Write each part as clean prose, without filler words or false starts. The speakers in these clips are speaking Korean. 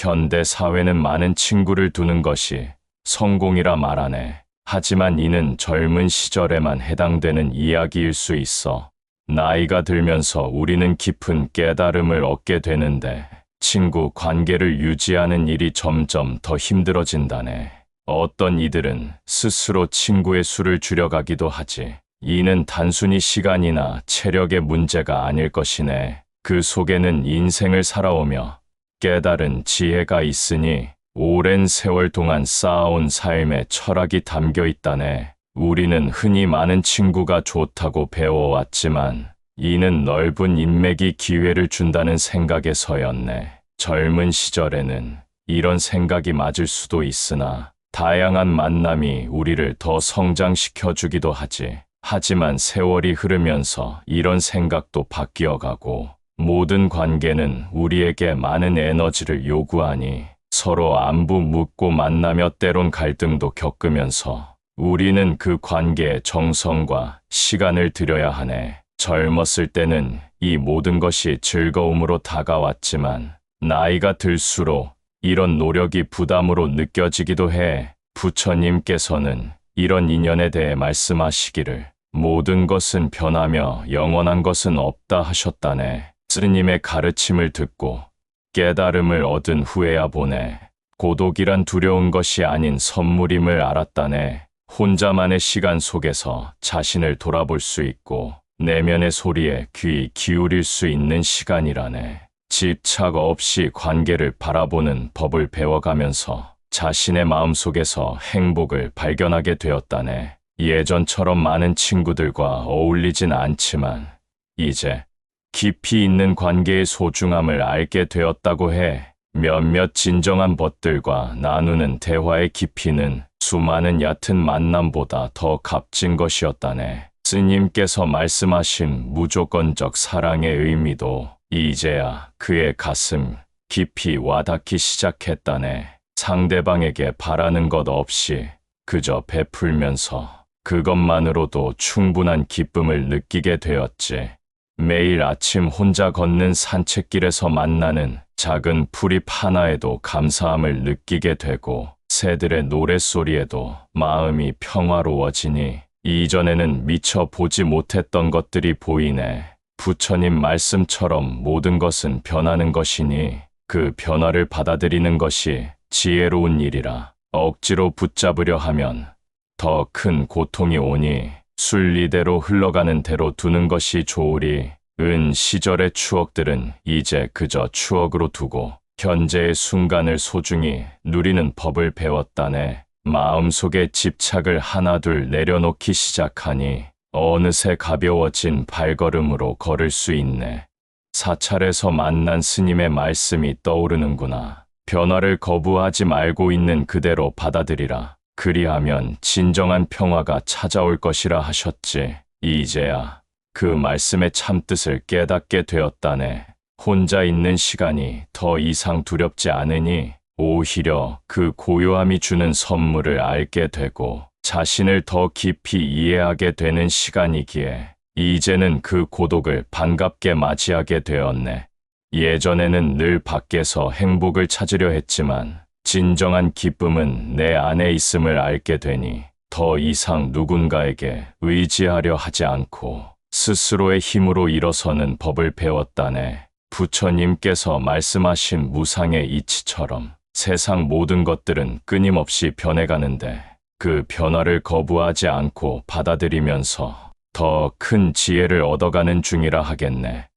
현대 사회는 많은 친구를 두는 것이 성공이라 말하네. 하지만 이는 젊은 시절에만 해당되는 이야기일 수 있어. 나이가 들면서 우리는 깊은 깨달음을 얻게 되는데 친구 관계를 유지하는 일이 점점 더 힘들어진다네. 어떤 이들은 스스로 친구의 수를 줄여가기도 하지. 이는 단순히 시간이나 체력의 문제가 아닐 것이네. 그 속에는 인생을 살아오며 깨달은 지혜가 있으니 오랜 세월 동안 쌓아온 삶의 철학이 담겨 있다네. 우리는 흔히 많은 친구가 좋다고 배워왔지만 이는 넓은 인맥이 기회를 준다는 생각에서였네. 젊은 시절에는 이런 생각이 맞을 수도 있으나 다양한 만남이 우리를 더 성장시켜주기도 하지. 하지만 세월이 흐르면서 이런 생각도 바뀌어가고 모든 관계는 우리에게 많은 에너지를 요구하니 서로 안부 묻고 만나며 때론 갈등도 겪으면서 우리는 그 관계에 정성과 시간을 들여야 하네. 젊었을 때는 이 모든 것이 즐거움으로 다가왔지만 나이가 들수록 이런 노력이 부담으로 느껴지기도 해. 부처님께서는 이런 인연에 대해 말씀하시기를 모든 것은 변하며 영원한 것은 없다 하셨다네. 스님의 가르침을 듣고 깨달음을 얻은 후에야 보네. 고독이란 두려운 것이 아닌 선물임을 알았다네. 혼자만의 시간 속에서 자신을 돌아볼 수 있고 내면의 소리에 귀 기울일 수 있는 시간이라네. 집착 없이 관계를 바라보는 법을 배워가면서 자신의 마음속에서 행복을 발견하게 되었다네. 예전처럼 많은 친구들과 어울리진 않지만 이제 깊이 있는 관계의 소중함을 알게 되었다고 해. 몇몇 진정한 벗들과 나누는 대화의 깊이는 수많은 얕은 만남보다 더 값진 것이었다네. 스님께서 말씀하신 무조건적 사랑의 의미도 이제야 그의 가슴 깊이 와닿기 시작했다네. 상대방에게 바라는 것 없이 그저 베풀면서 그것만으로도 충분한 기쁨을 느끼게 되었지. 매일 아침 혼자 걷는 산책길에서 만나는 작은 풀잎 하나에도 감사함을 느끼게 되고 새들의 노랫소리에도 마음이 평화로워지니 이전에는 미처 보지 못했던 것들이 보이네. 부처님 말씀처럼 모든 것은 변하는 것이니 그 변화를 받아들이는 것이 지혜로운 일이라. 억지로 붙잡으려 하면 더 큰 고통이 오니 순리대로 흘러가는 대로 두는 것이 좋으리. 은 시절의 추억들은 이제 그저 추억으로 두고 현재의 순간을 소중히 누리는 법을 배웠다네. 마음속에 집착을 하나둘 내려놓기 시작하니 어느새 가벼워진 발걸음으로 걸을 수 있네. 사찰에서 만난 스님의 말씀이 떠오르는구나. 변화를 거부하지 말고 있는 그대로 받아들이라. 그리하면 진정한 평화가 찾아올 것이라 하셨지. 이제야 그 말씀의 참뜻을 깨닫게 되었다네. 혼자 있는 시간이 더 이상 두렵지 않으니 오히려 그 고요함이 주는 선물을 알게 되고 자신을 더 깊이 이해하게 되는 시간이기에 이제는 그 고독을 반갑게 맞이하게 되었네. 예전에는 늘 밖에서 행복을 찾으려 했지만 진정한 기쁨은 내 안에 있음을 알게 되니 더 이상 누군가에게 의지하려 하지 않고 스스로의 힘으로 일어서는 법을 배웠다네. 부처님께서 말씀하신 무상의 이치처럼 세상 모든 것들은 끊임없이 변해가는데 그 변화를 거부하지 않고 받아들이면서 더 큰 지혜를 얻어가는 중이라 하겠네.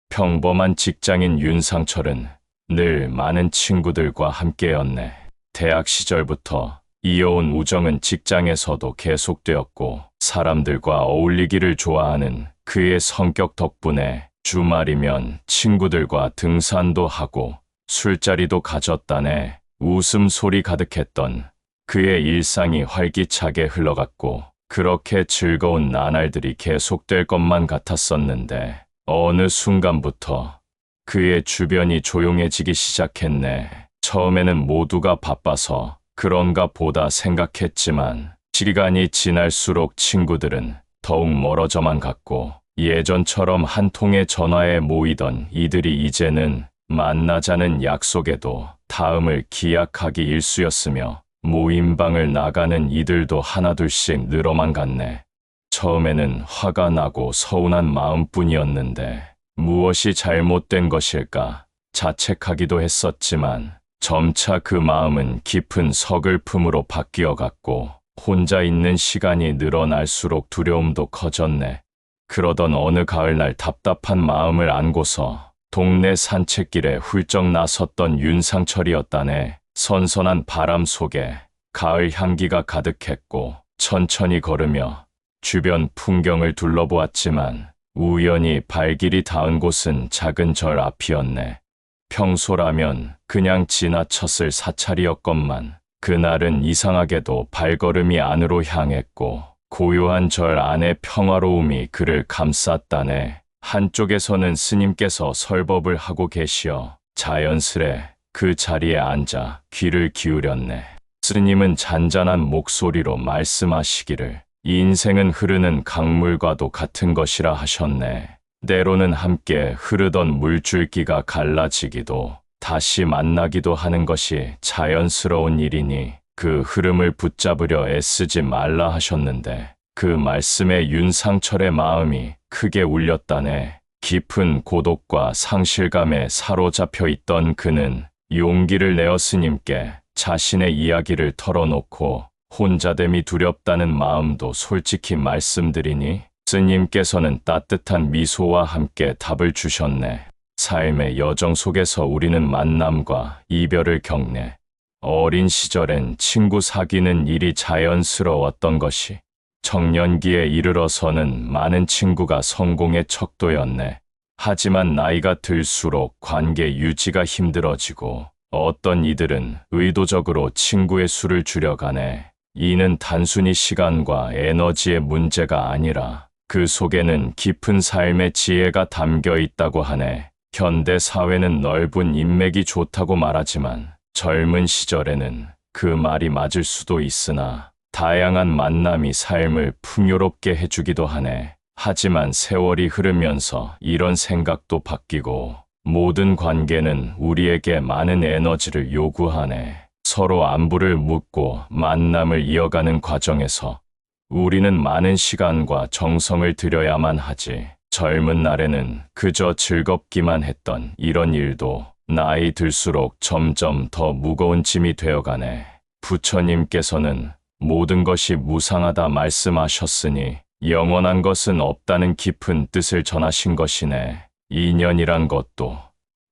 평범한 직장인 윤상철은 늘 많은 친구들과 함께였네. 대학 시절부터 이어온 우정은 직장에서도 계속되었고 사람들과 어울리기를 좋아하는 그의 성격 덕분에 주말이면 친구들과 등산도 하고 술자리도 가졌다네. 웃음소리 가득했던 그의 일상이 활기차게 흘러갔고 그렇게 즐거운 나날들이 계속될 것만 같았었는데 어느 순간부터 그의 주변이 조용해지기 시작했네. 처음에는 모두가 바빠서 그런가 보다 생각했지만 시간이 지날수록 친구들은 더욱 멀어져만 갔고 예전처럼 한 통의 전화에 모이던 이들이 이제는 만나자는 약속에도 다음을 기약하기 일쑤였으며 모임방을 나가는 이들도 하나둘씩 늘어만 갔네. 처음에는 화가 나고 서운한 마음뿐이었는데 무엇이 잘못된 것일까 자책하기도 했었지만 점차 그 마음은 깊은 서글픔으로 바뀌어갔고 혼자 있는 시간이 늘어날수록 두려움도 커졌네. 그러던 어느 가을날 답답한 마음을 안고서 동네 산책길에 훌쩍 나섰던 윤상철이었다네. 선선한 바람 속에 가을 향기가 가득했고 천천히 걸으며 주변 풍경을 둘러보았지만 우연히 발길이 닿은 곳은 작은 절 앞이었네. 평소라면 그냥 지나쳤을 사찰이었건만 그날은 이상하게도 발걸음이 안으로 향했고 고요한 절 안의 평화로움이 그를 감쌌다네. 한쪽에서는 스님께서 설법을 하고 계시어 자연스레 그 자리에 앉아 귀를 기울였네. 스님은 잔잔한 목소리로 말씀하시기를 인생은 흐르는 강물과도 같은 것이라 하셨네. 때로는 함께 흐르던 물줄기가 갈라지기도 다시 만나기도 하는 것이 자연스러운 일이니 그 흐름을 붙잡으려 애쓰지 말라 하셨는데 그 말씀에 윤상철의 마음이 크게 울렸다네. 깊은 고독과 상실감에 사로잡혀 있던 그는 용기를 내어 스님께 자신의 이야기를 털어놓고 혼자됨이 두렵다는 마음도 솔직히 말씀드리니 스님께서는 따뜻한 미소와 함께 답을 주셨네. 삶의 여정 속에서 우리는 만남과 이별을 겪네. 어린 시절엔 친구 사귀는 일이 자연스러웠던 것이 청년기에 이르러서는 많은 친구가 성공의 척도였네. 하지만 나이가 들수록 관계 유지가 힘들어지고 어떤 이들은 의도적으로 친구의 수를 줄여가네. 이는 단순히 시간과 에너지의 문제가 아니라 그 속에는 깊은 삶의 지혜가 담겨 있다고 하네. 현대 사회는 넓은 인맥이 좋다고 말하지만 젊은 시절에는 그 말이 맞을 수도 있으나 다양한 만남이 삶을 풍요롭게 해주기도 하네. 하지만 세월이 흐르면서 이런 생각도 바뀌고 모든 관계는 우리에게 많은 에너지를 요구하네. 서로 안부를 묻고 만남을 이어가는 과정에서 우리는 많은 시간과 정성을 들여야만 하지. 젊은 날에는 그저 즐겁기만 했던 이런 일도 나이 들수록 점점 더 무거운 짐이 되어가네. 부처님께서는 모든 것이 무상하다 말씀하셨으니 영원한 것은 없다는 깊은 뜻을 전하신 것이네. 인연이란 것도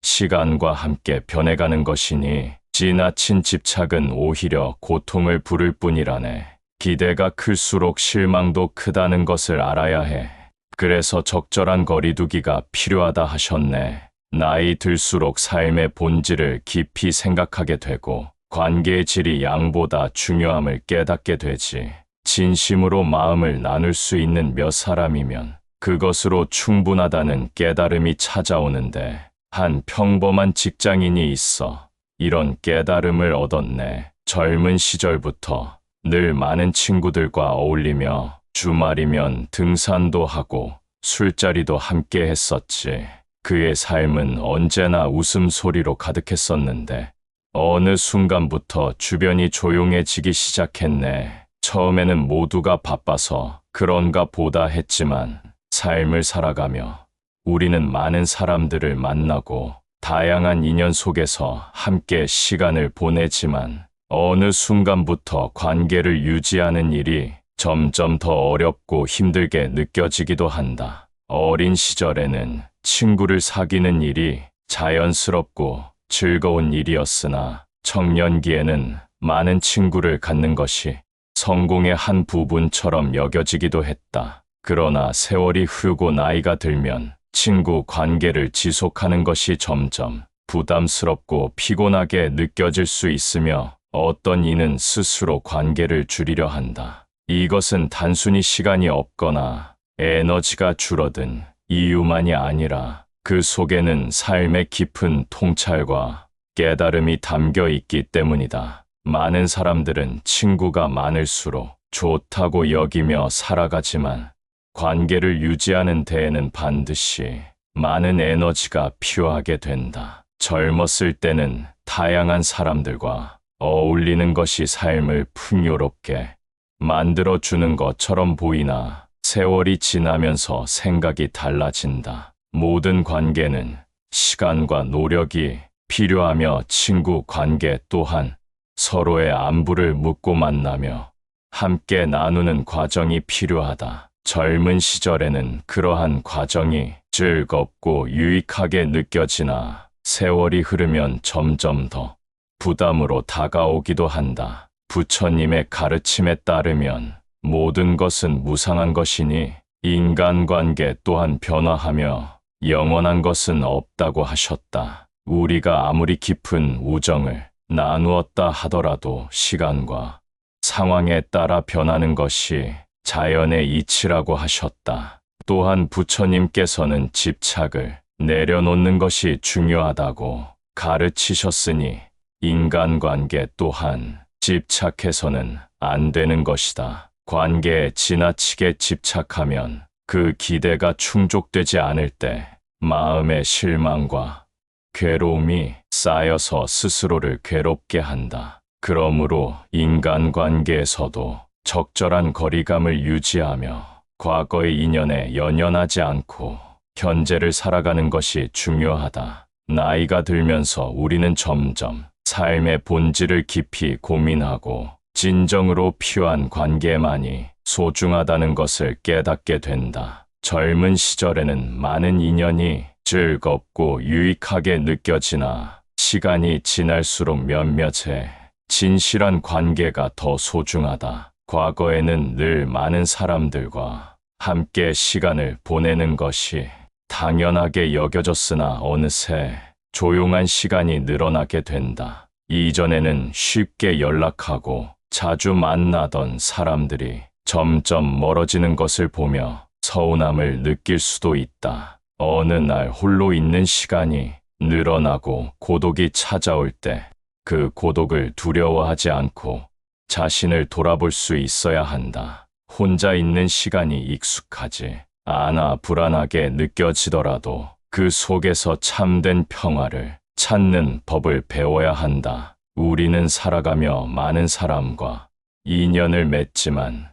시간과 함께 변해가는 것이니 지나친 집착은 오히려 고통을 부를 뿐이라네. 기대가 클수록 실망도 크다는 것을 알아야 해. 그래서 적절한 거리두기가 필요하다 하셨네. 나이 들수록 삶의 본질을 깊이 생각하게 되고 관계의 질이 양보다 중요함을 깨닫게 되지. 진심으로 마음을 나눌 수 있는 몇 사람이면 그것으로 충분하다는 깨달음이 찾아오는데 한 평범한 직장인이 있어 이런 깨달음을 얻었네. 젊은 시절부터 늘 많은 친구들과 어울리며 주말이면 등산도 하고 술자리도 함께 했었지. 그의 삶은 언제나 웃음소리로 가득했었는데 어느 순간부터 주변이 조용해지기 시작했네. 처음에는 모두가 바빠서 그런가 보다 했지만 삶을 살아가며 우리는 많은 사람들을 만나고 다양한 인연 속에서 함께 시간을 보내지만 어느 순간부터 관계를 유지하는 일이 점점 더 어렵고 힘들게 느껴지기도 한다. 어린 시절에는 친구를 사귀는 일이 자연스럽고 즐거운 일이었으나 청년기에는 많은 친구를 갖는 것이 성공의 한 부분처럼 여겨지기도 했다. 그러나 세월이 흐르고 나이가 들면 친구 관계를 지속하는 것이 점점 부담스럽고 피곤하게 느껴질 수 있으며 어떤 이는 스스로 관계를 줄이려 한다. 이것은 단순히 시간이 없거나 에너지가 줄어든 이유만이 아니라 그 속에는 삶의 깊은 통찰과 깨달음이 담겨 있기 때문이다. 많은 사람들은 친구가 많을수록 좋다고 여기며 살아가지만 관계를 유지하는 데에는 반드시 많은 에너지가 필요하게 된다. 젊었을 때는 다양한 사람들과 어울리는 것이 삶을 풍요롭게 만들어주는 것처럼 보이나 세월이 지나면서 생각이 달라진다. 모든 관계는 시간과 노력이 필요하며 친구 관계 또한 서로의 안부를 묻고 만나며 함께 나누는 과정이 필요하다. 젊은 시절에는 그러한 과정이 즐겁고 유익하게 느껴지나 세월이 흐르면 점점 더 부담으로 다가오기도 한다. 부처님의 가르침에 따르면 모든 것은 무상한 것이니 인간관계 또한 변화하며 영원한 것은 없다고 하셨다. 우리가 아무리 깊은 우정을 나누었다 하더라도 시간과 상황에 따라 변하는 것이 자연의 이치라고 하셨다. 또한 부처님께서는 집착을 내려놓는 것이 중요하다고 가르치셨으니 인간관계 또한 집착해서는 안 되는 것이다. 관계에 지나치게 집착하면 그 기대가 충족되지 않을 때 마음의 실망과 괴로움이 쌓여서 스스로를 괴롭게 한다. 그러므로 인간관계에서도 적절한 거리감을 유지하며 과거의 인연에 연연하지 않고 현재를 살아가는 것이 중요하다. 나이가 들면서 우리는 점점 삶의 본질을 깊이 고민하고 진정으로 필요한 관계만이 소중하다는 것을 깨닫게 된다. 젊은 시절에는 많은 인연이 즐겁고 유익하게 느껴지나 시간이 지날수록 몇몇의 진실한 관계가 더 소중하다. 과거에는 늘 많은 사람들과 함께 시간을 보내는 것이 당연하게 여겨졌으나 어느새 조용한 시간이 늘어나게 된다. 이전에는 쉽게 연락하고 자주 만나던 사람들이 점점 멀어지는 것을 보며 서운함을 느낄 수도 있다. 어느 날 홀로 있는 시간이 늘어나고 고독이 찾아올 때 그 고독을 두려워하지 않고 자신을 돌아볼 수 있어야 한다. 혼자 있는 시간이 익숙하지 않아 불안하게 느껴지더라도 그 속에서 참된 평화를 찾는 법을 배워야 한다. 우리는 살아가며 많은 사람과 인연을 맺지만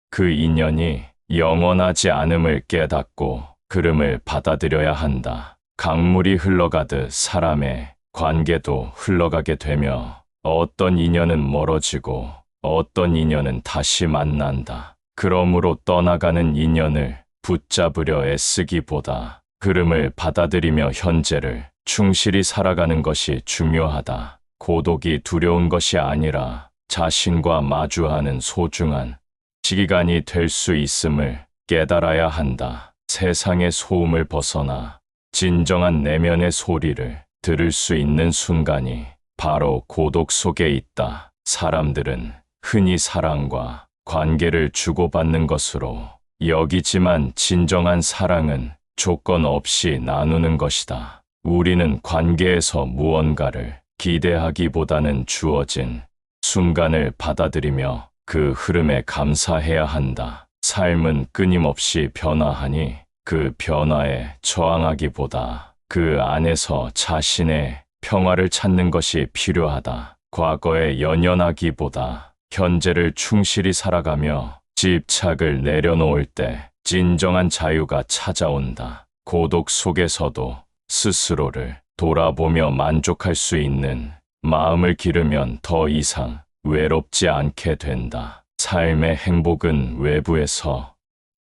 그 인연이 영원하지 않음을 깨닫고 흐름을 받아들여야 한다. 강물이 흘러가듯 사람의 관계도 흘러가게 되며 어떤 인연은 멀어지고 어떤 인연은 다시 만난다. 그러므로 떠나가는 인연을 붙잡으려 애쓰기보다 흐름을 받아들이며 현재를 충실히 살아가는 것이 중요하다. 고독이 두려운 것이 아니라 자신과 마주하는 소중한 시간이 될 수 있음을 깨달아야 한다. 세상의 소음을 벗어나 진정한 내면의 소리를 들을 수 있는 순간이 바로 고독 속에 있다. 사람들은 흔히 사랑과 관계를 주고받는 것으로 여기지만 진정한 사랑은 조건 없이 나누는 것이다. 우리는 관계에서 무언가를 기대하기보다는 주어진 순간을 받아들이며 그 흐름에 감사해야 한다. 삶은 끊임없이 변화하니 그 변화에 저항하기보다 그 안에서 자신의 평화를 찾는 것이 필요하다. 과거에 연연하기보다 현재를 충실히 살아가며 집착을 내려놓을 때 진정한 자유가 찾아온다. 고독 속에서도 스스로를 돌아보며 만족할 수 있는 마음을 기르면 더 이상 외롭지 않게 된다. 삶의 행복은 외부에서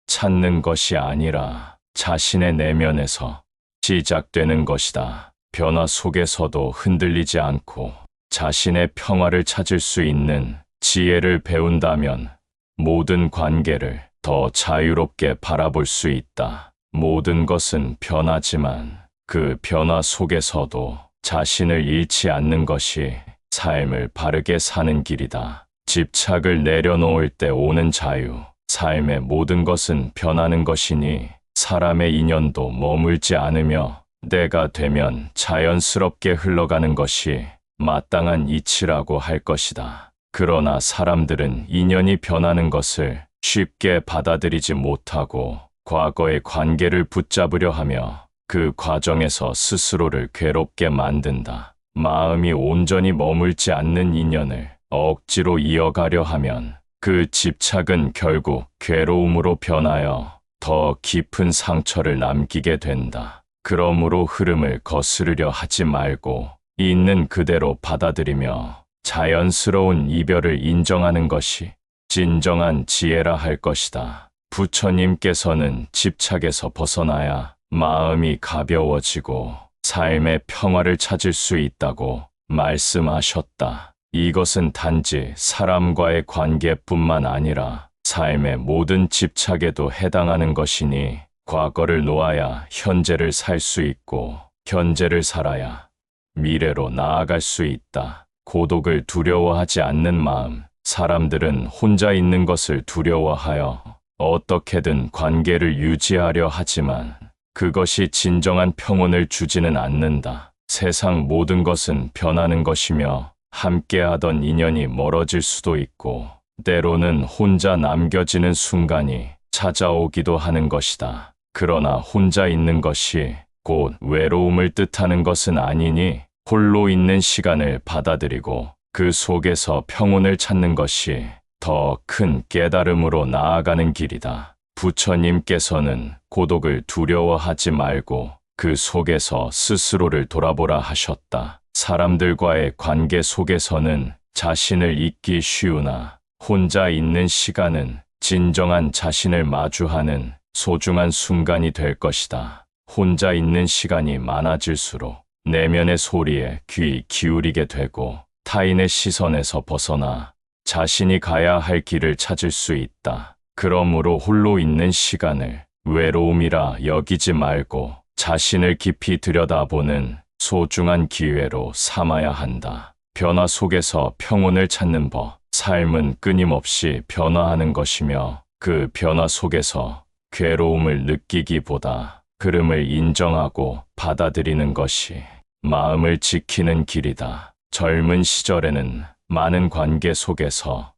찾는 것이 아니라 자신의 내면에서 시작되는 것이다. 변화 속에서도 흔들리지 않고 자신의 평화를 찾을 수 있는 지혜를 배운다면 모든 관계를 더 자유롭게 바라볼 수 있다. 모든 것은 변하지만 그 변화 속에서도 자신을 잃지 않는 것이 삶을 바르게 사는 길이다. 집착을 내려놓을 때 오는 자유. 삶의 모든 것은 변하는 것이니 사람의 인연도 머물지 않으며 때가 되면 자연스럽게 흘러가는 것이 마땅한 이치라고 할 것이다. 그러나 사람들은 인연이 변하는 것을 쉽게 받아들이지 못하고 과거의 관계를 붙잡으려 하며 그 과정에서 스스로를 괴롭게 만든다. 마음이 온전히 머물지 않는 인연을 억지로 이어가려 하면 그 집착은 결국 괴로움으로 변하여 더 깊은 상처를 남기게 된다. 그러므로 흐름을 거스르려 하지 말고 있는 그대로 받아들이며 자연스러운 이별을 인정하는 것이 진정한 지혜라 할 것이다. 부처님께서는 집착에서 벗어나야 마음이 가벼워지고 삶의 평화를 찾을 수 있다고 말씀하셨다. 이것은 단지 사람과의 관계뿐만 아니라 삶의 모든 집착에도 해당하는 것이니 과거를 놓아야 현재를 살 수 있고 현재를 살아야 미래로 나아갈 수 있다. 고독을 두려워하지 않는 마음. 사람들은 혼자 있는 것을 두려워하여 어떻게든 관계를 유지하려 하지만 그것이 진정한 평온을 주지는 않는다. 세상 모든 것은 변하는 것이며 함께하던 인연이 멀어질 수도 있고 때로는 혼자 남겨지는 순간이 찾아오기도 하는 것이다. 그러나 혼자 있는 것이 곧 외로움을 뜻하는 것은 아니니 홀로 있는 시간을 받아들이고 그 속에서 평온을 찾는 것이 더 큰 깨달음으로 나아가는 길이다. 부처님께서는 고독을 두려워하지 말고 그 속에서 스스로를 돌아보라 하셨다. 사람들과의 관계 속에서는 자신을 잊기 쉬우나 혼자 있는 시간은 진정한 자신을 마주하는 소중한 순간이 될 것이다. 혼자 있는 시간이 많아질수록 내면의 소리에 귀 기울이게 되고 타인의 시선에서 벗어나 자신이 가야 할 길을 찾을 수 있다. 그러므로 홀로 있는 시간을 외로움이라 여기지 말고 자신을 깊이 들여다보는 소중한 기회로 삼아야 한다. 변화 속에서 평온을 찾는 법. 삶은 끊임없이 변화하는 것이며 그 변화 속에서 괴로움을 느끼기보다 흐름을 인정하고 받아들이는 것이 마음을 지키는 길이다. 젊은 시절에는 많은 관계 속에서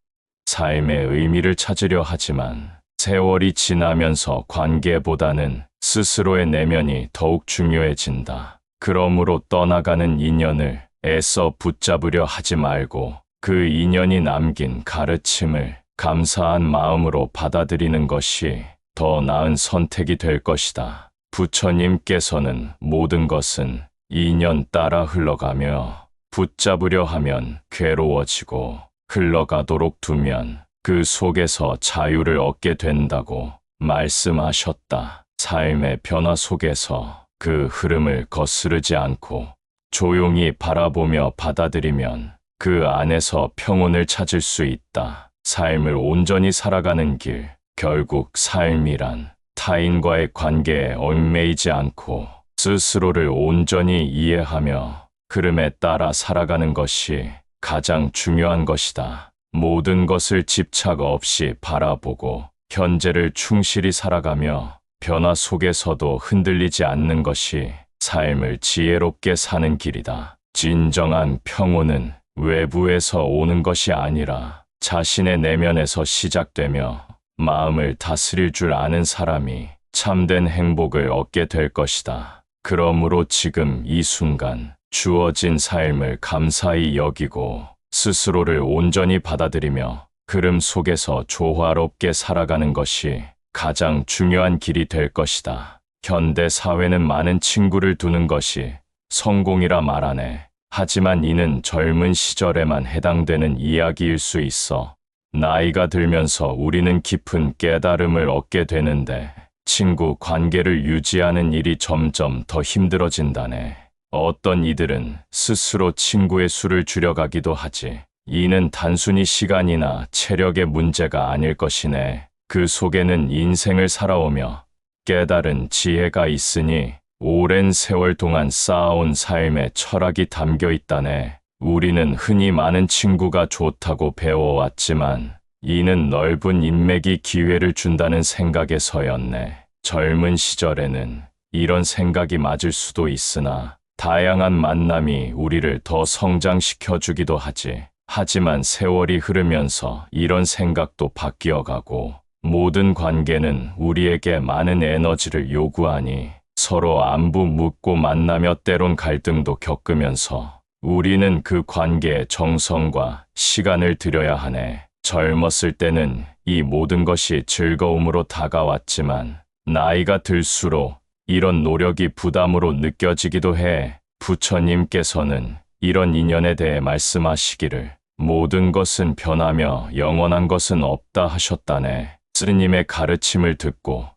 삶의 의미를 찾으려 하지만 세월이 지나면서 관계보다는 스스로의 내면이 더욱 중요해진다. 그러므로 떠나가는 인연을 애써 붙잡으려 하지 말고 그 인연이 남긴 가르침을 감사한 마음으로 받아들이는 것이 더 나은 선택이 될 것이다. 부처님께서는 모든 것은 인연 따라 흘러가며 붙잡으려 하면 괴로워지고 흘러가도록 두면 그 속에서 자유를 얻게 된다고 말씀하셨다. 삶의 변화 속에서 그 흐름을 거스르지 않고 조용히 바라보며 받아들이면 그 안에서 평온을 찾을 수 있다. 삶을 온전히 살아가는 길, 결국 삶이란 타인과의 관계에 얽매이지 않고 스스로를 온전히 이해하며 흐름에 따라 살아가는 것이 가장 중요한 것이다. 모든 것을 집착 없이 바라보고 현재를 충실히 살아가며 변화 속에서도 흔들리지 않는 것이 삶을 지혜롭게 사는 길이다. 진정한 평온은 외부에서 오는 것이 아니라 자신의 내면에서 시작되며 마음을 다스릴 줄 아는 사람이 참된 행복을 얻게 될 것이다. 그러므로 지금 이 순간 주어진 삶을 감사히 여기고 스스로를 온전히 받아들이며 흐름 속에서 조화롭게 살아가는 것이 가장 중요한 길이 될 것이다. 현대 사회는 많은 친구를 두는 것이 성공이라 말하네. 하지만 이는 젊은 시절에만 해당되는 이야기일 수 있어. 나이가 들면서 우리는 깊은 깨달음을 얻게 되는데 친구 관계를 유지하는 일이 점점 더 힘들어진다네. 어떤 이들은 스스로 친구의 수를 줄여가기도 하지. 이는 단순히 시간이나 체력의 문제가 아닐 것이네. 그 속에는 인생을 살아오며 깨달은 지혜가 있으니 오랜 세월 동안 쌓아온 삶의 철학이 담겨 있다네. 우리는 흔히 많은 친구가 좋다고 배워왔지만 이는 넓은 인맥이 기회를 준다는 생각에서였네. 젊은 시절에는 이런 생각이 맞을 수도 있으나 다양한 만남이 우리를 더 성장시켜주기도 하지. 하지만 세월이 흐르면서 이런 생각도 바뀌어가고 모든 관계는 우리에게 많은 에너지를 요구하니 서로 안부 묻고 만나며 때론 갈등도 겪으면서 우리는 그 관계에 정성과 시간을 들여야 하네. 젊었을 때는 이 모든 것이 즐거움으로 다가왔지만 나이가 들수록 이런 노력이 부담으로 느껴지기도 해. 부처님께서는 이런 인연에 대해 말씀하시기를 모든 것은 변하며 영원한 것은 없다 하셨다네. 스님의 가르침을 듣고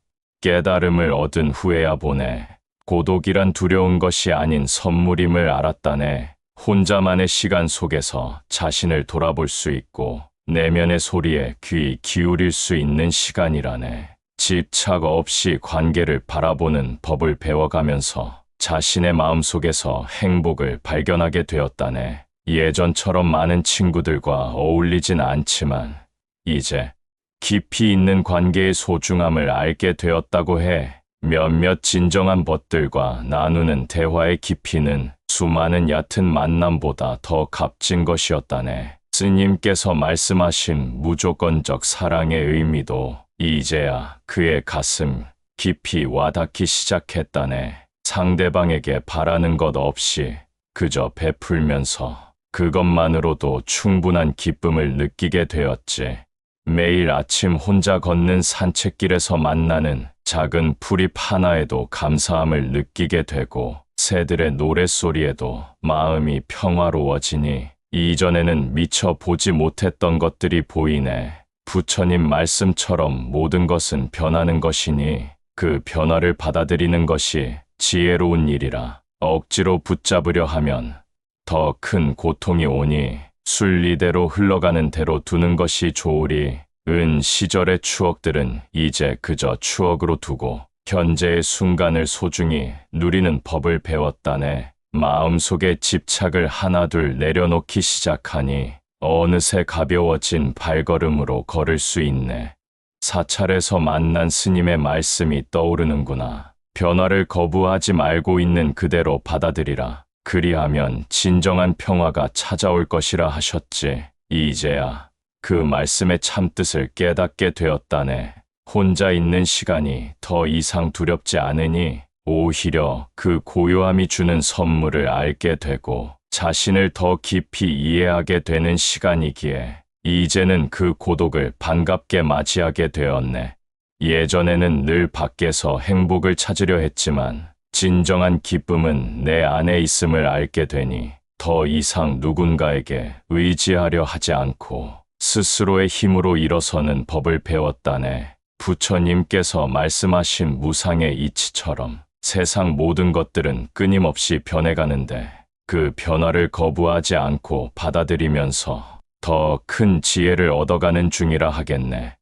깨달음을 얻은 후에야 보네. 고독이란 두려운 것이 아닌 선물임을 알았다네. 혼자만의 시간 속에서 자신을 돌아볼 수 있고 내면의 소리에 귀 기울일 수 있는 시간이라네. 집착 없이 관계를 바라보는 법을 배워가면서 자신의 마음속에서 행복을 발견하게 되었다네. 예전처럼 많은 친구들과 어울리진 않지만 이제 깊이 있는 관계의 소중함을 알게 되었다고 해. 몇몇 진정한 벗들과 나누는 대화의 깊이는 수많은 얕은 만남보다 더 값진 것이었다네. 스님께서 말씀하신 무조건적 사랑의 의미도 이제야 그의 가슴 깊이 와닿기 시작했다네. 상대방에게 바라는 것 없이 그저 베풀면서 그것만으로도 충분한 기쁨을 느끼게 되었지. 매일 아침 혼자 걷는 산책길에서 만나는 작은 풀잎 하나에도 감사함을 느끼게 되고 새들의 노랫소리에도 마음이 평화로워지니 이전에는 미처 보지 못했던 것들이 보이네. 부처님 말씀처럼 모든 것은 변하는 것이니 그 변화를 받아들이는 것이 지혜로운 일이라. 억지로 붙잡으려 하면 더 큰 고통이 오니 순리대로 흘러가는 대로 두는 것이 좋으리. 은 시절의 추억들은 이제 그저 추억으로 두고 현재의 순간을 소중히 누리는 법을 배웠다네. 마음속에 집착을 하나둘 내려놓기 시작하니 어느새 가벼워진 발걸음으로 걸을 수 있네. 사찰에서 만난 스님의 말씀이 떠오르는구나. 변화를 거부하지 말고 있는 그대로 받아들이라. 그리하면 진정한 평화가 찾아올 것이라 하셨지. 이제야 그 말씀의 참뜻을 깨닫게 되었다네. 혼자 있는 시간이 더 이상 두렵지 않으니 오히려 그 고요함이 주는 선물을 알게 되고 자신을 더 깊이 이해하게 되는 시간이기에 이제는 그 고독을 반갑게 맞이하게 되었네. 예전에는 늘 밖에서 행복을 찾으려 했지만 진정한 기쁨은 내 안에 있음을 알게 되니 더 이상 누군가에게 의지하려 하지 않고 스스로의 힘으로 일어서는 법을 배웠다네. 부처님께서 말씀하신 무상의 이치처럼 세상 모든 것들은 끊임없이 변해가는데 그 변화를 거부하지 않고 받아들이면서 더 큰 지혜를 얻어가는 중이라 하겠네.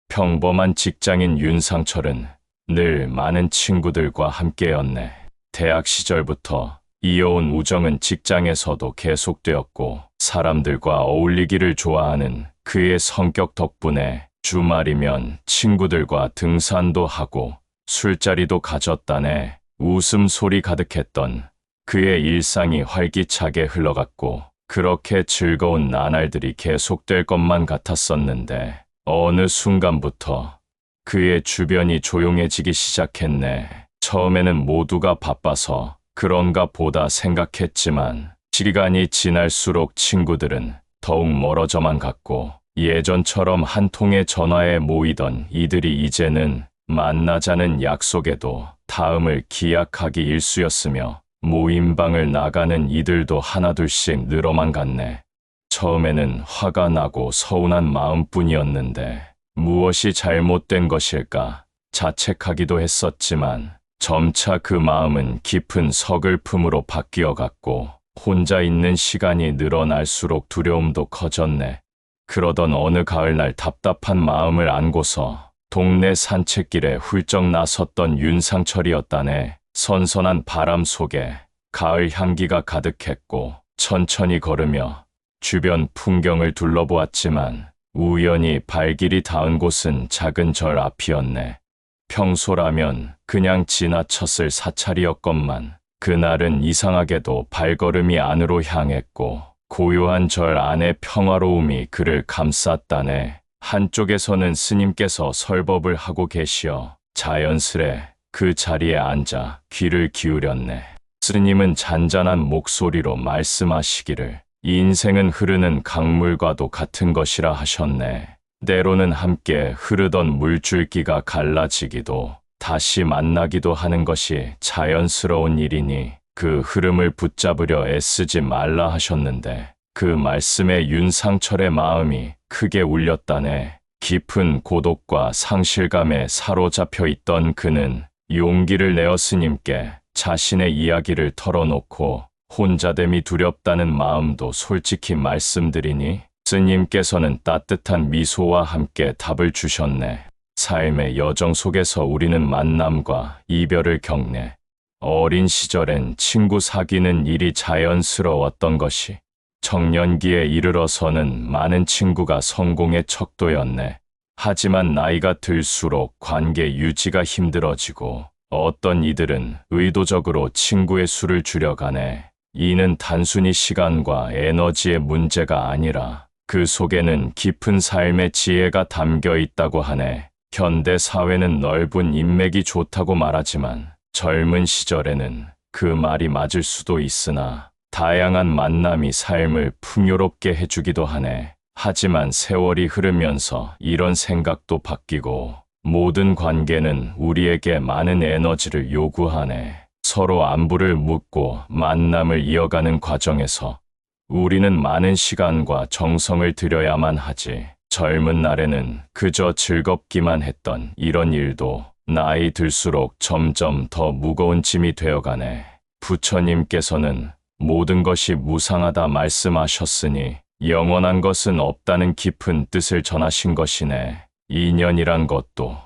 평범한 직장인 윤상철은 늘 많은 친구들과 함께였네. 대학 시절부터 이어온 우정은 직장에서도 계속되었고 사람들과 어울리기를 좋아하는 그의 성격 덕분에 주말이면 친구들과 등산도 하고 술자리도 가졌다네. 웃음소리 가득했던 그의 일상이 활기차게 흘러갔고 그렇게 즐거운 나날들이 계속될 것만 같았었는데 어느 순간부터 그의 주변이 조용해지기 시작했네. 처음에는 모두가 바빠서 그런가 보다 생각했지만 시간이 지날수록 친구들은 더욱 멀어져만 갔고 예전처럼 한 통의 전화에 모이던 이들이 이제는 만나자는 약속에도 다음을 기약하기 일쑤였으며 모임방을 나가는 이들도 하나둘씩 늘어만 갔네. 처음에는 화가 나고 서운한 마음뿐이었는데 무엇이 잘못된 것일까 자책하기도 했었지만 점차 그 마음은 깊은 서글픔으로 바뀌어갔고 혼자 있는 시간이 늘어날수록 두려움도 커졌네. 그러던 어느 가을날 답답한 마음을 안고서 동네 산책길에 훌쩍 나섰던 윤상철이었다네. 선선한 바람 속에 가을 향기가 가득했고 천천히 걸으며 주변 풍경을 둘러보았지만 우연히 발길이 닿은 곳은 작은 절 앞이었네. 평소라면 그냥 지나쳤을 사찰이었건만 그날은 이상하게도 발걸음이 안으로 향했고 고요한 절 안의 평화로움이 그를 감쌌다네. 한쪽에서는 스님께서 설법을 하고 계시어 자연스레 그 자리에 앉아 귀를 기울였네. 스님은 잔잔한 목소리로 말씀하시기를 인생은 흐르는 강물과도 같은 것이라 하셨네. 때로는 함께 흐르던 물줄기가 갈라지기도 다시 만나기도 하는 것이 자연스러운 일이니 그 흐름을 붙잡으려 애쓰지 말라 하셨는데 그 말씀에 윤상철의 마음이 크게 울렸다네. 깊은 고독과 상실감에 사로잡혀 있던 그는 용기를 내어 스님께 자신의 이야기를 털어놓고 혼자됨이 두렵다는 마음도 솔직히 말씀드리니 스님께서는 따뜻한 미소와 함께 답을 주셨네. 삶의 여정 속에서 우리는 만남과 이별을 겪네. 어린 시절엔 친구 사귀는 일이 자연스러웠던 것이 청년기에 이르러서는 많은 친구가 성공의 척도였네. 하지만 나이가 들수록 관계 유지가 힘들어지고 어떤 이들은 의도적으로 친구의 수를 줄여가네. 이는 단순히 시간과 에너지의 문제가 아니라 그 속에는 깊은 삶의 지혜가 담겨 있다고 하네. 현대 사회는 넓은 인맥이 좋다고 말하지만 젊은 시절에는 그 말이 맞을 수도 있으나 다양한 만남이 삶을 풍요롭게 해주기도 하네. 하지만 세월이 흐르면서 이런 생각도 바뀌고 모든 관계는 우리에게 많은 에너지를 요구하네. 서로 안부를 묻고 만남을 이어가는 과정에서 우리는 많은 시간과 정성을 들여야만 하지. 젊은 날에는 그저 즐겁기만 했던 이런 일도 나이 들수록 점점 더 무거운 짐이 되어가네. 부처님께서는 모든 것이 무상하다 말씀하셨으니 영원한 것은 없다는 깊은 뜻을 전하신 것이네. 인연이란 것도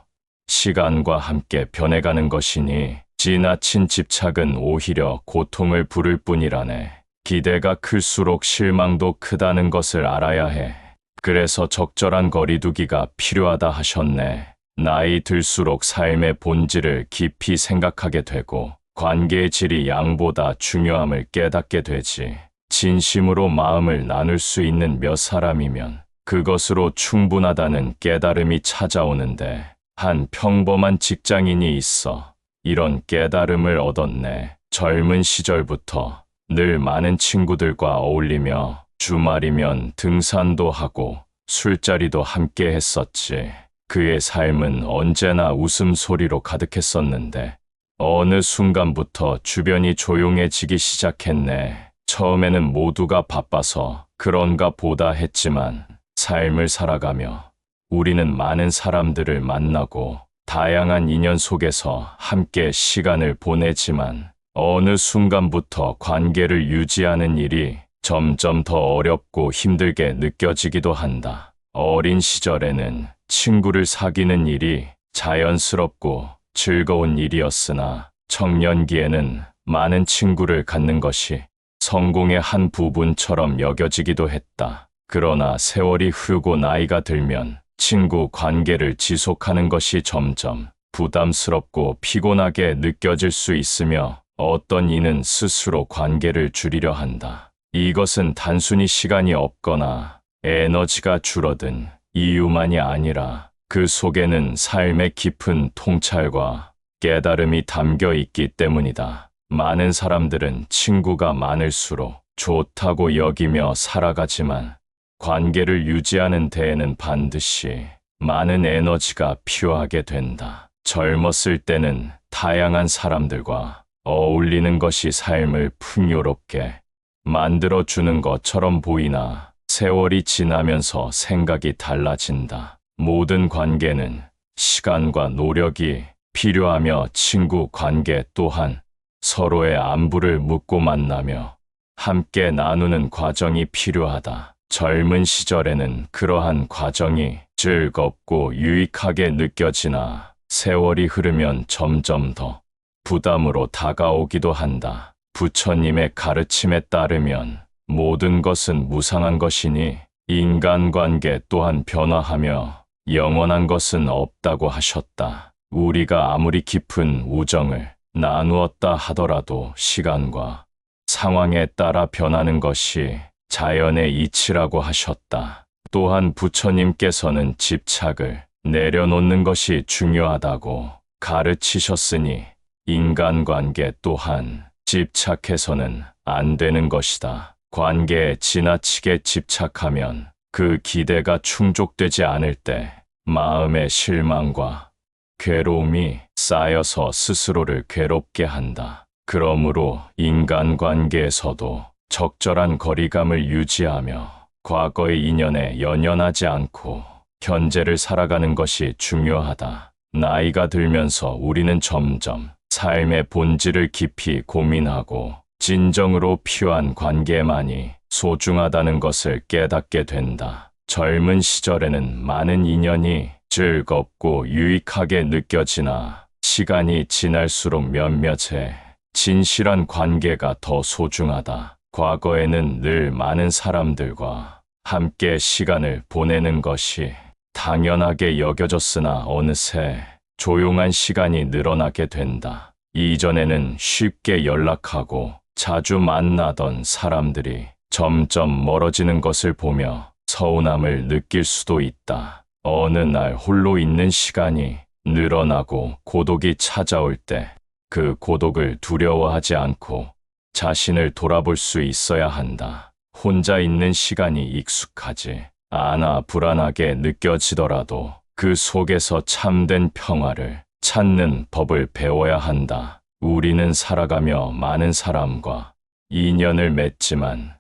시간과 함께 변해가는 것이니 지나친 집착은 오히려 고통을 부를 뿐이라네. 기대가 클수록 실망도 크다는 것을 알아야 해. 그래서 적절한 거리두기가 필요하다 하셨네. 나이 들수록 삶의 본질을 깊이 생각하게 되고 관계의 질이 양보다 중요함을 깨닫게 되지. 진심으로 마음을 나눌 수 있는 몇 사람이면 그것으로 충분하다는 깨달음이 찾아오는데 한 평범한 직장인이 있어 이런 깨달음을 얻었네. 젊은 시절부터 늘 많은 친구들과 어울리며 주말이면 등산도 하고 술자리도 함께 했었지. 그의 삶은 언제나 웃음소리로 가득했었는데 어느 순간부터 주변이 조용해지기 시작했네. 처음에는 모두가 바빠서 그런가 보다 했지만 삶을 살아가며 우리는 많은 사람들을 만나고 다양한 인연 속에서 함께 시간을 보내지만 어느 순간부터 관계를 유지하는 일이 점점 더 어렵고 힘들게 느껴지기도 한다. 어린 시절에는 친구를 사귀는 일이 자연스럽고 즐거운 일이었으나 청년기에는 많은 친구를 갖는 것이 성공의 한 부분처럼 여겨지기도 했다. 그러나 세월이 흐르고 나이가 들면 친구 관계를 지속하는 것이 점점 부담스럽고 피곤하게 느껴질 수 있으며 어떤 이는 스스로 관계를 줄이려 한다. 이것은 단순히 시간이 없거나 에너지가 줄어든 이유만이 아니라 그 속에는 삶의 깊은 통찰과 깨달음이 담겨 있기 때문이다. 많은 사람들은 친구가 많을수록 좋다고 여기며 살아가지만 관계를 유지하는 데에는 반드시 많은 에너지가 필요하게 된다. 젊었을 때는 다양한 사람들과 어울리는 것이 삶을 풍요롭게 만들어주는 것처럼 보이나 세월이 지나면서 생각이 달라진다. 모든 관계는 시간과 노력이 필요하며 친구 관계 또한 서로의 안부를 묻고 만나며 함께 나누는 과정이 필요하다. 젊은 시절에는 그러한 과정이 즐겁고 유익하게 느껴지나 세월이 흐르면 점점 더 부담으로 다가오기도 한다. 부처님의 가르침에 따르면 모든 것은 무상한 것이니 인간관계 또한 변화하며 영원한 것은 없다고 하셨다. 우리가 아무리 깊은 우정을 나누었다 하더라도 시간과 상황에 따라 변하는 것이 자연의 이치라고 하셨다. 또한 부처님께서는 집착을 내려놓는 것이 중요하다고 가르치셨으니 인간관계 또한 집착해서는 안 되는 것이다. 관계에 지나치게 집착하면 그 기대가 충족되지 않을 때 마음의 실망과 괴로움이 쌓여서 스스로를 괴롭게 한다. 그러므로 인간관계에서도 적절한 거리감을 유지하며 과거의 인연에 연연하지 않고 현재를 살아가는 것이 중요하다. 나이가 들면서 우리는 점점 삶의 본질을 깊이 고민하고 진정으로 필요한 관계만이 소중하다는 것을 깨닫게 된다. 젊은 시절에는 많은 인연이 즐겁고 유익하게 느껴지나 시간이 지날수록 몇몇의 진실한 관계가 더 소중하다. 과거에는 늘 많은 사람들과 함께 시간을 보내는 것이 당연하게 여겨졌으나 어느새 조용한 시간이 늘어나게 된다. 이전에는 쉽게 연락하고 자주 만나던 사람들이 점점 멀어지는 것을 보며 서운함을 느낄 수도 있다. 어느 날 홀로 있는 시간이 늘어나고 고독이 찾아올 때 그 고독을 두려워하지 않고 자신을 돌아볼 수 있어야 한다. 혼자 있는 시간이 익숙하지 않아 불안하게 느껴지더라도 그 속에서 참된 평화를 찾는 법을 배워야 한다. 우리는 살아가며 많은 사람과 인연을 맺지만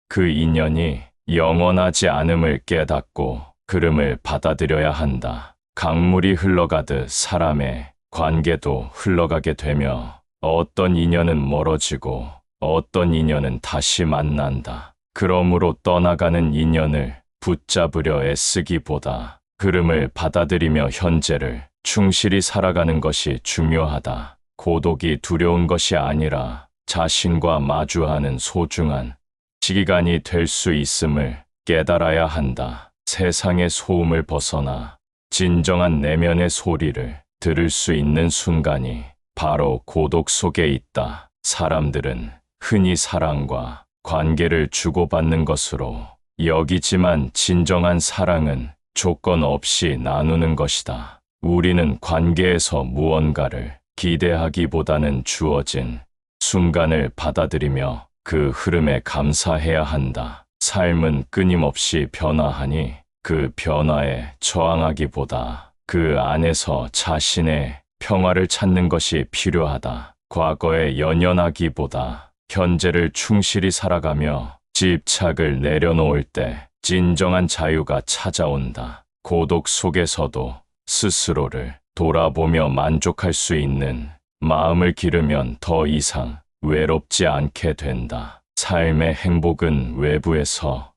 그 인연이 영원하지 않음을 깨닫고 흐름을 받아들여야 한다. 강물이 흘러가듯 사람의 관계도 흘러가게 되며 어떤 인연은 멀어지고 어떤 인연은 다시 만난다. 그러므로 떠나가는 인연을 붙잡으려 애쓰기보다 흐름을 받아들이며 현재를 충실히 살아가는 것이 중요하다. 고독이 두려운 것이 아니라 자신과 마주하는 소중한 시간이 될 수 있음을 깨달아야 한다. 세상의 소음을 벗어나 진정한 내면의 소리를 들을 수 있는 순간이 바로 고독 속에 있다. 사람들은 흔히 사랑과 관계를 주고받는 것으로 여기지만 진정한 사랑은 조건 없이 나누는 것이다. 우리는 관계에서 무언가를 기대하기보다는 주어진 순간을 받아들이며 그 흐름에 감사해야 한다. 삶은 끊임없이 변화하니 그 변화에 저항하기보다 그 안에서 자신의 평화를 찾는 것이 필요하다. 과거에 연연하기보다 현재를 충실히 살아가며 집착을 내려놓을 때 진정한 자유가 찾아온다. 고독 속에서도 스스로를 돌아보며 만족할 수 있는 마음을 기르면 더 이상 외롭지 않게 된다. 삶의 행복은 외부에서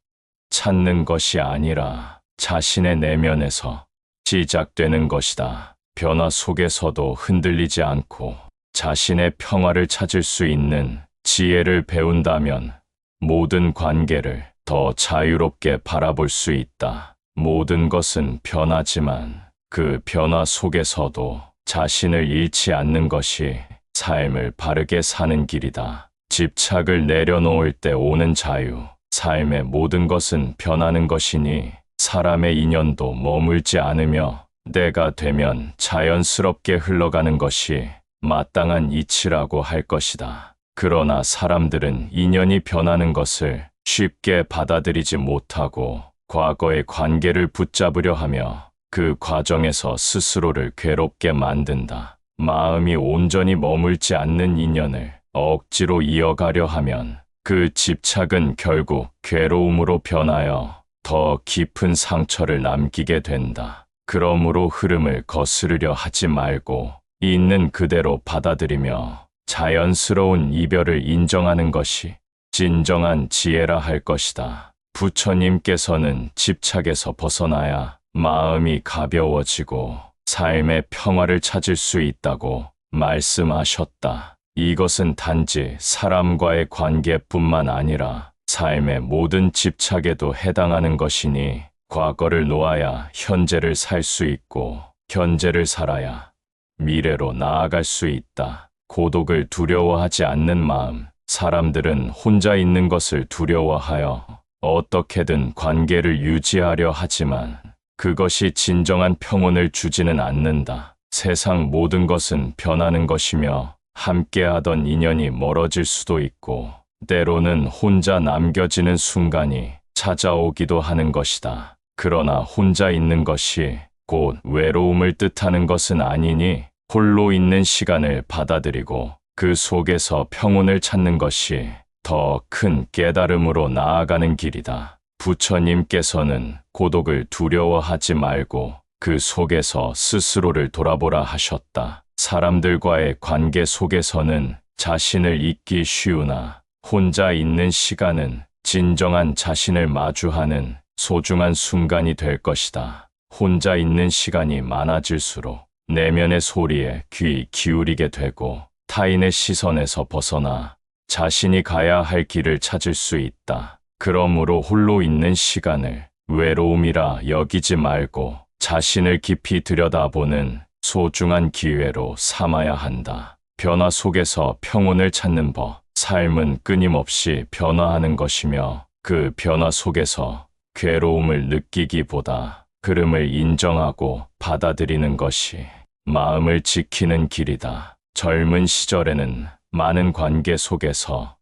찾는 것이 아니라 자신의 내면에서 시작되는 것이다. 변화 속에서도 흔들리지 않고 자신의 평화를 찾을 수 있는 지혜를 배운다면 모든 관계를 더 자유롭게 바라볼 수 있다. 모든 것은 변하지만 그 변화 속에서도 자신을 잃지 않는 것이 삶을 바르게 사는 길이다. 집착을 내려놓을 때 오는 자유. 삶의 모든 것은 변하는 것이니 사람의 인연도 머물지 않으며 때가 되면 자연스럽게 흘러가는 것이 마땅한 이치라고 할 것이다. 그러나 사람들은 인연이 변하는 것을 쉽게 받아들이지 못하고 과거의 관계를 붙잡으려 하며 그 과정에서 스스로를 괴롭게 만든다. 마음이 온전히 머물지 않는 인연을 억지로 이어가려 하면 그 집착은 결국 괴로움으로 변하여 더 깊은 상처를 남기게 된다. 그러므로 흐름을 거스르려 하지 말고 있는 그대로 받아들이며 자연스러운 이별을 인정하는 것이 진정한 지혜라 할 것이다. 부처님께서는 집착에서 벗어나야 마음이 가벼워지고 삶의 평화를 찾을 수 있다고 말씀하셨다. 이것은 단지 사람과의 관계뿐만 아니라 삶의 모든 집착에도 해당하는 것이니 과거를 놓아야 현재를 살 수 있고 현재를 살아야 미래로 나아갈 수 있다. 고독을 두려워하지 않는 마음. 사람들은 혼자 있는 것을 두려워하여 어떻게든 관계를 유지하려 하지만 그것이 진정한 평온을 주지는 않는다. 세상 모든 것은 변하는 것이며 함께하던 인연이 멀어질 수도 있고 때로는 혼자 남겨지는 순간이 찾아오기도 하는 것이다. 그러나 혼자 있는 것이 곧 외로움을 뜻하는 것은 아니니 홀로 있는 시간을 받아들이고 그 속에서 평온을 찾는 것이 더 큰 깨달음으로 나아가는 길이다. 부처님께서는 고독을 두려워하지 말고 그 속에서 스스로를 돌아보라 하셨다. 사람들과의 관계 속에서는 자신을 잊기 쉬우나 혼자 있는 시간은 진정한 자신을 마주하는 소중한 순간이 될 것이다. 혼자 있는 시간이 많아질수록 내면의 소리에 귀 기울이게 되고 타인의 시선에서 벗어나 자신이 가야 할 길을 찾을 수 있다. 그러므로 홀로 있는 시간을 외로움이라 여기지 말고 자신을 깊이 들여다보는 소중한 기회로 삼아야 한다. 변화 속에서 평온을 찾는 법. 삶은 끊임없이 변화하는 것이며 그 변화 속에서 괴로움을 느끼기보다 흐름을 인정하고 받아들이는 것이 마음을 지키는 길이다. 젊은 시절에는 많은 관계 속에서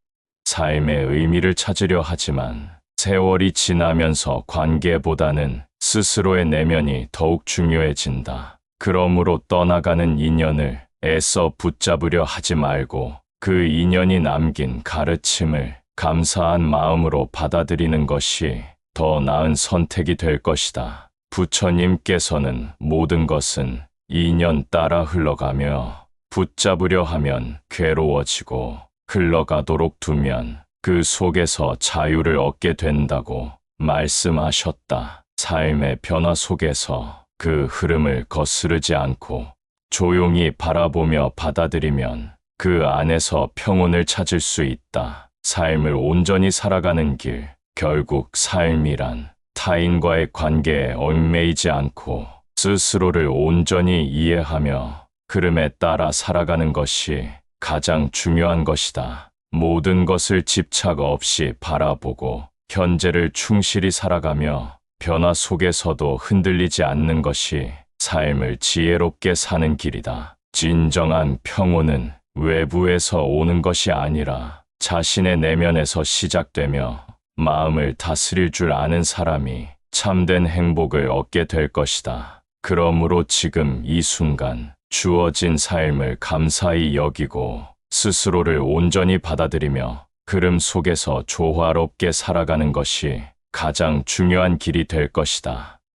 삶의 의미를 찾으려 하지만 세월이 지나면서 관계보다는 스스로의 내면이 더욱 중요해진다. 그러므로 떠나가는 인연을 애써 붙잡으려 하지 말고 그 인연이 남긴 가르침을 감사한 마음으로 받아들이는 것이 더 나은 선택이 될 것이다. 부처님께서는 모든 것은 인연 따라 흘러가며 붙잡으려 하면 괴로워지고 흘러가도록 두면 그 속에서 자유를 얻게 된다고 말씀하셨다. 삶의 변화 속에서 그 흐름을 거스르지 않고 조용히 바라보며 받아들이면 그 안에서 평온을 찾을 수 있다. 삶을 온전히 살아가는 길, 결국 삶이란 타인과의 관계에 얽매이지 않고 스스로를 온전히 이해하며 흐름에 따라 살아가는 것이 가장 중요한 것이다. 모든 것을 집착 없이 바라보고 현재를 충실히 살아가며 변화 속에서도 흔들리지 않는 것이 삶을 지혜롭게 사는 길이다. 진정한 평온은 외부에서 오는 것이 아니라 자신의 내면에서 시작되며 마음을 다스릴 줄 아는 사람이 참된 행복을 얻게 될 것이다. 그러므로 지금 이 순간 주어진 삶을 감사히 여기고 스스로를 온전히 받아들이며 흐름 속에서 조화롭게 살아가는 것이 가장 중요한 길이 될 것이다.